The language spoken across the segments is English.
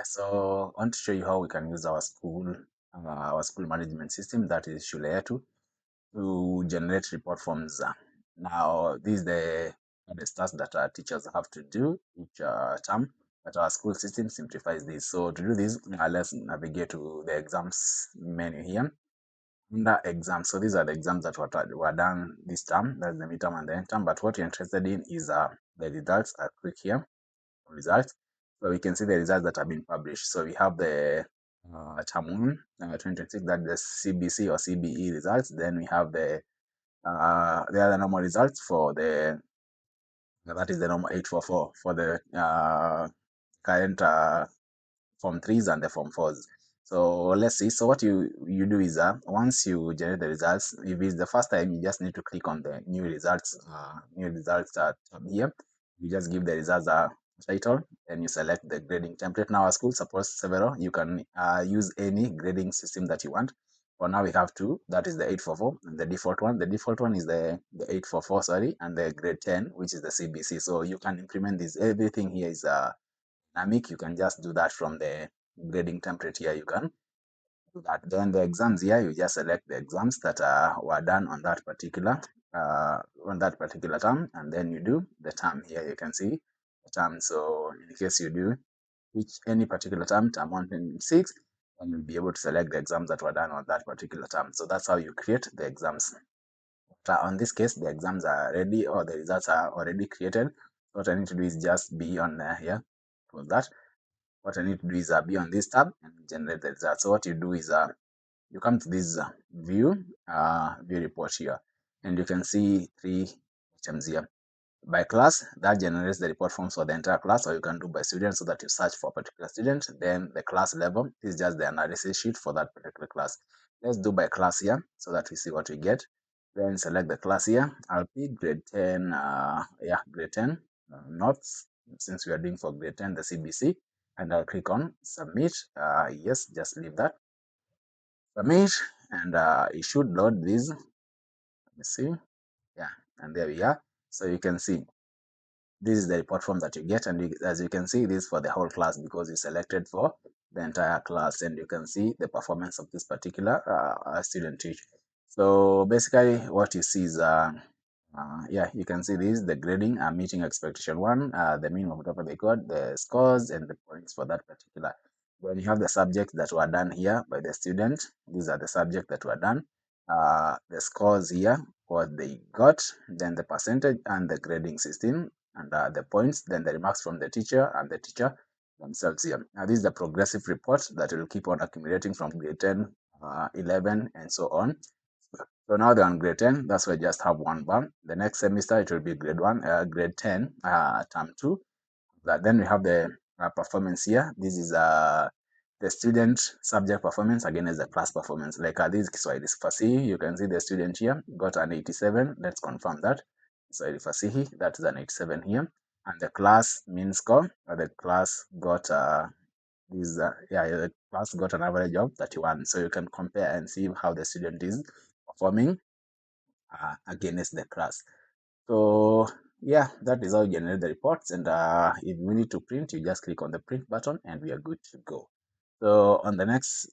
Yeah, so I want to show you how we can use our school management system, that is Shule Yetu, to generate report forms. Now, these the tasks that our teachers have to do each term, but our school system simplifies this. So to do this, let's navigate to the exams menu here. Under exams, so these are the exams that were done this term. That's the midterm and the end term. But what you're interested in is the results. I'll click here results. So we can see the results that have been published. So we have the term 1, 2026, that the CBC or CBE results. Then we have the other normal results for that is the normal 844 for the current Form 3s and the Form 4s. So let's see. So what you do is once you generate the results, if it's the first time, you just need to click on the new results tab here. You just give the results a title, and you select the grading template. Now our school supports several. You can use any grading system that you want. For now we have two. That is the 844 and the default one. The default one is the 844, sorry, and the grade 10, which is the CBC. So you can implement this. Everything here is dynamic. You can just do that from the grading template here. You can do that. Then the exams here, you just select the exams that were done on that particular term, and then you do the term here. You can see the term. So in case you do any particular term 126, then you'll be able to select the exams that were done on that particular term. So that's how you create the exams. On this case, the exams are ready, or the results are already created. What I need to do is just be on here for that. What I need to do is be on this tab and generate the results. So what you do is you come to this view report here, and you can see three items here. By class, that generates the report forms for the entire class, or you can do by student, so that you search for a particular student. Then the class level is just the analysis sheet for that particular class. Let's do by class here so that we see what we get. Then select the class here. I'll pick grade 10, grade 10 notes, since we are doing for grade 10 the CBC, and I'll click on submit. Yes, just leave that. Submit, and it should load this. Let me see. Yeah, and there we are. So you can see this is the report form that you get, and as you can see, this is for the whole class because you selected for the entire class, and you can see the performance of this particular student each. So basically what you see is you can see this, the grading, meeting expectation 1, the mean of whatever they got, the scores and the points for that particular. When you have the subjects that were done here by the student, these are the subjects that were done, the scores here, what they got, then the percentage and the grading system, and the points, then the remarks from the teacher and the teacher themselves here. Now this is the progressive report that will keep on accumulating from grade 10, 11, and so on. So now they're on grade 10, that's why I just have one bar. The next semester it will be grade 1, grade 10, term 2. Then we have the performance here. This is the student subject performance against the class performance. Like this Kiswahili Fasihi, you can see the student here got an 87. Let's confirm that. Kiswahili Fasihi, that is an 87 here. And the class mean score, the class got the class got an average of 31. So you can compare and see how the student is performing against the class. So yeah, that is how you generate the reports. And if you need to print, you just click on the print button and we are good to go. So on the next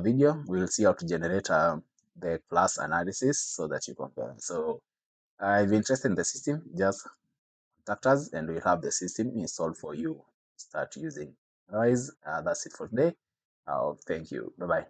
video, we will see how to generate the class analysis so that you compare. So if you're interested in the system, just contact us and we'll have the system installed for you. Start using. Otherwise, that's it for today. Thank you. Bye bye.